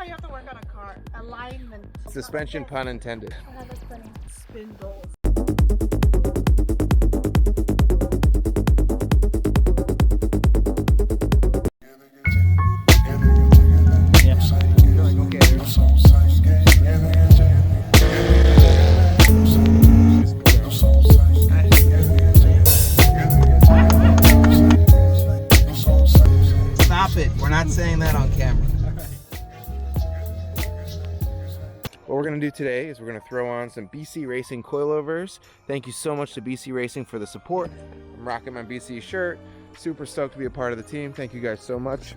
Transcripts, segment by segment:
you have to work on a car. Alignment. Suspension pun intended. Oh, that's funny. Spindles. Stop it. We're not saying that on camera. What we're going to do today is we're going to throw on some BC Racing coilovers. Thank you so much to BC Racing for the support. I'm rocking my BC shirt. Super stoked to be a part of the team. Thank you guys so much.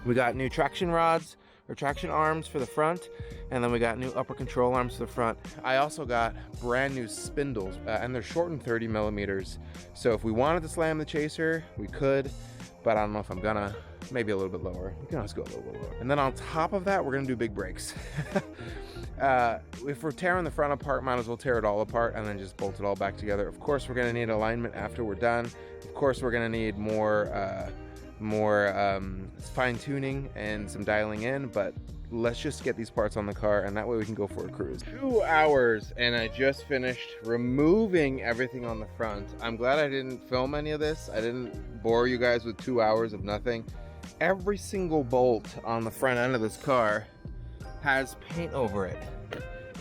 We got new traction rods or traction arms for the front, and then we got new upper control arms for the front. I also got brand new spindles, and they're shortened 30 millimeters. So if we wanted to slam the chaser, we could, but I don't know if I'm gonna. Maybe a little bit lower. We can always go a little bit lower. And then on top of that, we're gonna do big brakes. If we're tearing the front apart, might as well tear it all apart and then just bolt it all back together. Of course, we're gonna need alignment after we're done. Of course, we're gonna need more fine tuning and some dialing in, but let's just get these parts on the car and that way we can go for a cruise. 2 hours and I just finished removing everything on the front. I'm glad I didn't film any of this. I didn't bore you guys with 2 hours of nothing. Every single bolt on the front end of this car has paint over it,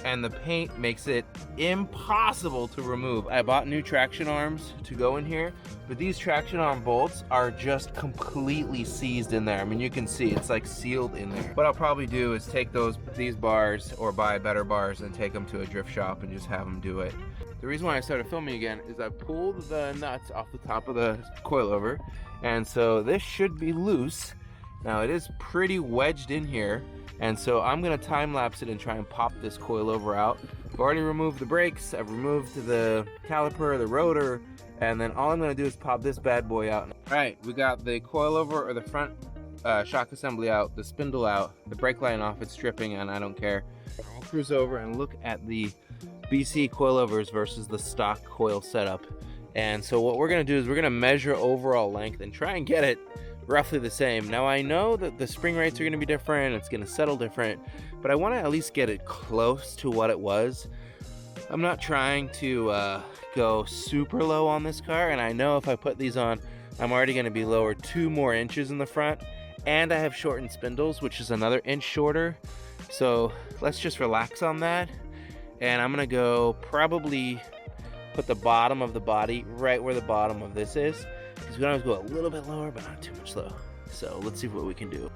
and the paint makes it impossible to remove. I bought new traction arms to go in here, but these traction arm bolts are just completely seized in there. I mean, you can see it's like sealed in there. What I'll probably do is take these bars or buy better bars and take them to a drift shop and just have them do it. The reason why I started filming again is I pulled the nuts off the top of the coilover, and so this should be loose. Now it is pretty wedged in here, and so I'm gonna time lapse it and try and pop this coilover out. I've already removed the brakes, I've removed the caliper, the rotor, and then all I'm gonna do is pop this bad boy out. All right, we got the coilover or the front shock assembly out, the spindle out, the brake line off, it's stripping and I don't care. I'll cruise over and look at the BC coilovers versus the stock coil setup. And so what we're gonna do is we're gonna measure overall length and try and get it roughly the same. Now I know that the spring rates are gonna be different, it's gonna settle different, but I wanna at least get it close to what it was. I'm not trying to go super low on this car, and I know if I put these on, I'm already gonna be lower 2 more inches in the front, and I have shortened spindles, which is another inch shorter. So let's just relax on that. And I'm gonna go probably put the bottom of the body right where the bottom of this is, because we can always go a little bit lower, but not too much low. So let's see what we can do.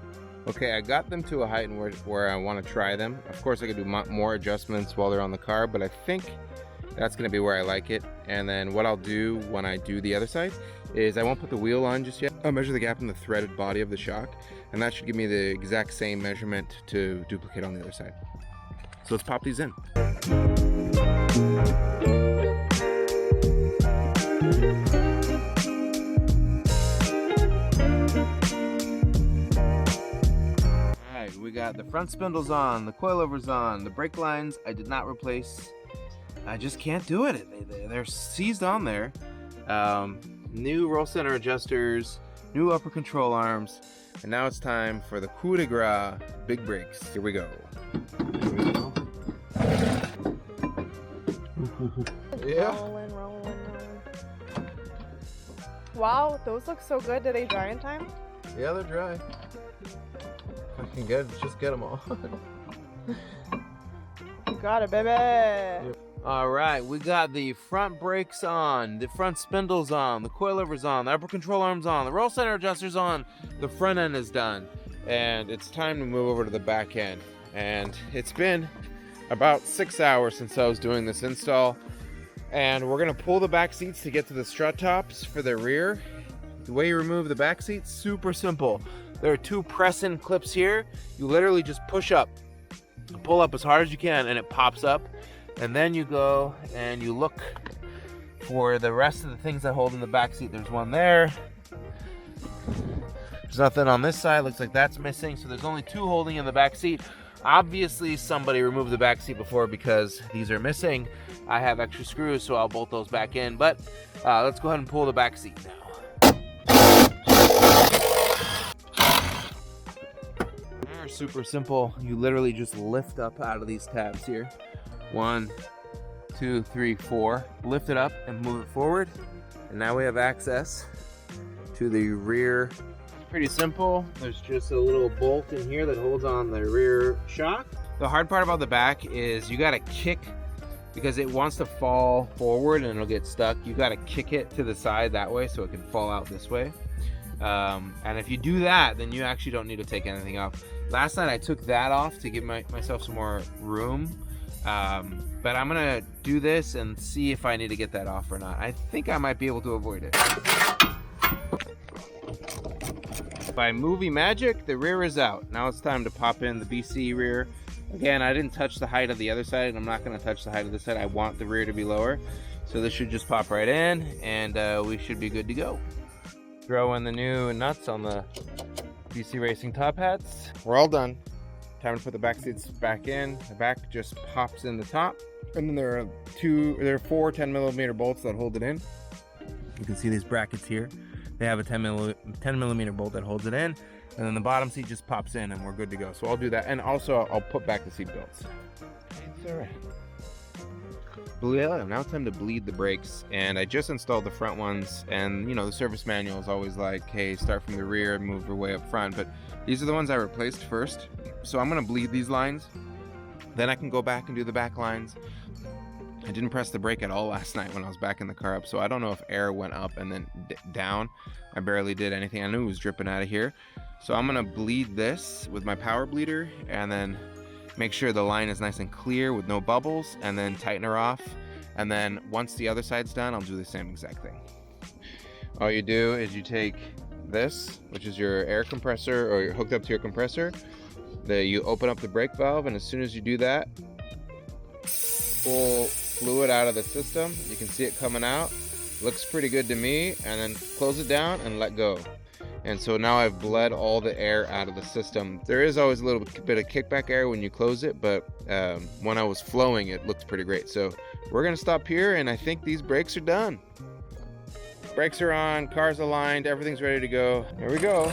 Okay, I got them to a height where I want to try them. Of course, I could do more adjustments while they're on the car, but I think that's gonna be where I like it. And then what I'll do when I do the other side is I won't put the wheel on just yet. I'll measure the gap in the threaded body of the shock, and that should give me the exact same measurement to duplicate on the other side. So let's pop these in. Alright, we got the front spindles on, the coilovers on, the brake lines I did not replace. I just can't do it. They're seized on there. New roll center adjusters, new upper control arms, and now it's time for the coup de grace big brakes. Here we go. Yeah. Rolling. Wow, those look so good. Did they dry in time? Yeah, they're dry. If I can just get them all. You got it, baby. Yep. All right, we got the front brakes on, the front spindles on, the coilovers on, the upper control arms on, the roll center adjusters on, the front end is done, and it's time to move over to the back end. And it's been about 6 hours since I was doing this install, and we're gonna pull the back seats to get to the strut tops for the rear. The way you remove the back seats, super simple. There are 2 press-in clips here. You literally just push up, pull up as hard as you can, and it pops up. And then you go and you look for the rest of the things that hold in the back seat. There's one there. There's nothing on this side. Looks like that's missing. So there's only 2 holding in the back seat. Obviously somebody removed the back seat before because these are missing. I have extra screws, so I'll bolt those back in. But let's go ahead and pull the back seat now. There's super simple. You literally just lift up out of these tabs here. 1, 2, 3, 4. Lift it up and move it forward. And now we have access to the rear. It's pretty simple. There's just a little bolt in here that holds on the rear shock. The hard part about the back is you gotta kick, because it wants to fall forward and it'll get stuck. You gotta kick it to the side that way so it can fall out this way. And if you do that, then you actually don't need to take anything off. Last night I took that off to give myself some more room. But I'm gonna do this and see if I need to get that off or not. I think I might be able to avoid it. By movie magic, the rear is out. Now it's time to pop in the BC rear. Again, I didn't touch the height of the other side, and I'm not gonna touch the height of this side. I want the rear to be lower. So this should just pop right in, and we should be good to go. Throw in the new nuts on the BC Racing top hats. We're all done. Time to put the back seats back in. The back just pops in the top. And then there are 4 10mm bolts that hold it in. You can see these brackets here. They have a 10mm bolt that holds it in. And then the bottom seat just pops in and we're good to go. So I'll do that. And also I'll put back the seat belts. It's all right. Now it's time to bleed the brakes, and I just installed the front ones, and you know the service manual is always like, hey, start from the rear and move your way up front, but these are the ones I replaced first. So I'm gonna bleed these lines, then I can go back and do the back lines. I didn't press the brake at all last night when I was backing the car up, so I don't know if air went up and then down. I barely did anything. I knew it was dripping out of here. So I'm gonna bleed this with my power bleeder, and then make sure the line is nice and clear with no bubbles, and then tighten her off. And then once the other side's done, I'll do the same exact thing. All you do is you take this, which is your air compressor, or you're hooked up to your compressor. You open up the brake valve, and as soon as you do that, pull fluid out of the system. You can see it coming out. Looks pretty good to me. And then close it down and let go. And so now I've bled all the air out of the system. There is always a little bit of kickback air when you close it, but when I was flowing, it looked pretty great. So we're gonna stop here, and I think these brakes are done. Brakes are on, car's aligned, everything's ready to go. Here we go.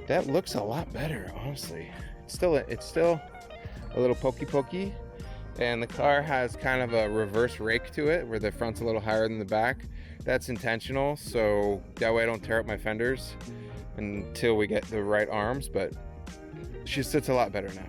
That looks a lot better, honestly. It's still a little pokey, and the car has kind of a reverse rake to it, where the front's a little higher than the back. That's intentional, so that way I don't tear up my fenders until we get the right arms, but she sits a lot better now.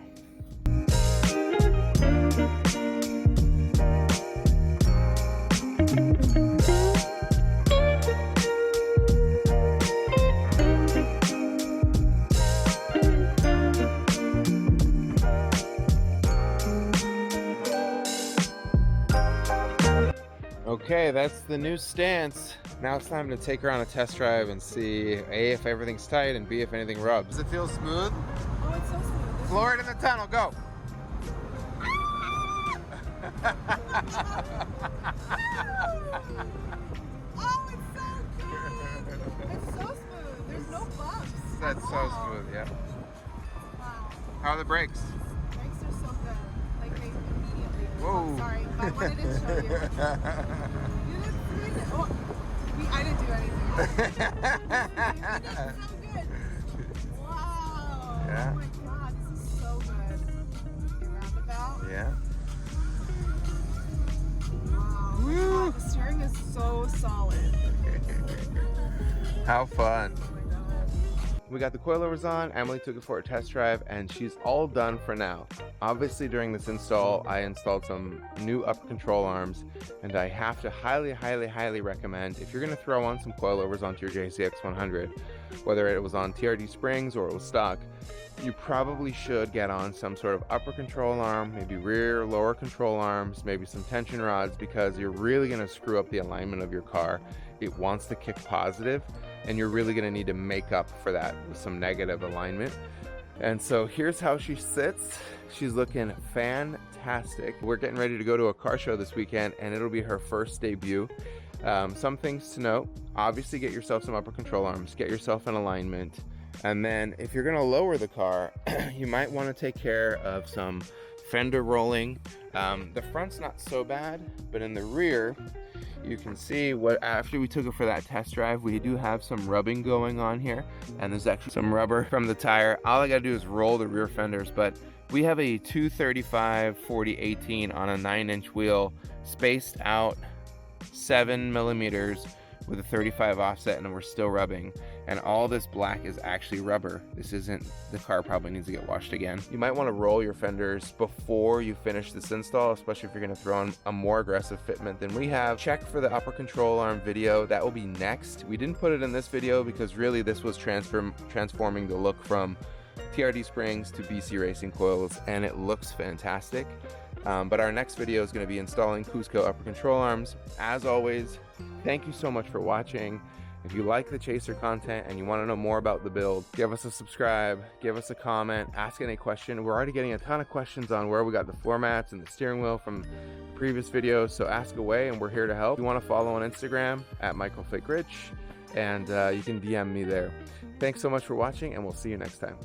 Okay, that's the new stance. Now it's time to take her on a test drive and see A, if everything's tight, and B, if anything rubs. Does it feel smooth? Oh, it's so smooth. Floor it in the tunnel, go! Oh, it's so good. It's so smooth. There's no bumps. That's so smooth, yeah. Wow. How are the brakes? Brakes are so good. Like they immediately. Whoa. Oh, sorry, but I wanted to show you. Oh, I didn't do anything. You did so good. Wow. Yeah. Oh my god, this is so good. Roundabout. Yeah. Wow. Woo. God, the steering is so solid. How fun. Oh my god. We got the coilovers on. Emily took it for a test drive, and she's all done for now. Obviously, during this install, I installed some new upper control arms, and I have to highly recommend, if you're going to throw on some coilovers onto your JZX100, whether it was on TRD springs or it was stock, you probably should get on some sort of upper control arm, maybe rear, lower control arms, maybe some tension rods, because you're really going to screw up the alignment of your car. It wants to kick positive, and you're really going to need to make up for that with some negative alignment. And so here's how she sits. She's looking fantastic. We're getting ready to go to a car show this weekend, and it'll be her first debut. Some things to note: obviously get yourself some upper control arms, get yourself an alignment, and then if you're going to lower the car, you might want to take care of some fender rolling. The front's not so bad, but in the rear, you can see what after we took it for that test drive, we do have some rubbing going on here, and there's actually some rubber from the tire. All I gotta do is roll the rear fenders, but we have a 235/40/18 on a 9-inch wheel, spaced out 7 millimeters with a 35 offset, and we're still rubbing. And all this black is actually rubber. This isn't, the car probably needs to get washed again. You might want to roll your fenders before you finish this install, especially if you're going to throw in a more aggressive fitment than we have. Check for the upper control arm video. That will be next. We didn't put it in this video because really this was transforming the look from TRD springs to BC racing coils, and it looks fantastic. But our next video is going to be installing Cusco upper control arms. As always, thank you so much for watching. If you like the Chaser content and you want to know more about the build, give us a subscribe, give us a comment, ask any question. We're already getting a ton of questions on where we got the floor mats and the steering wheel from the previous videos, so ask away and we're here to help. If you want to follow on Instagram at MichaelFakeRich, and you can DM me there. Thanks so much for watching, and we'll see you next time.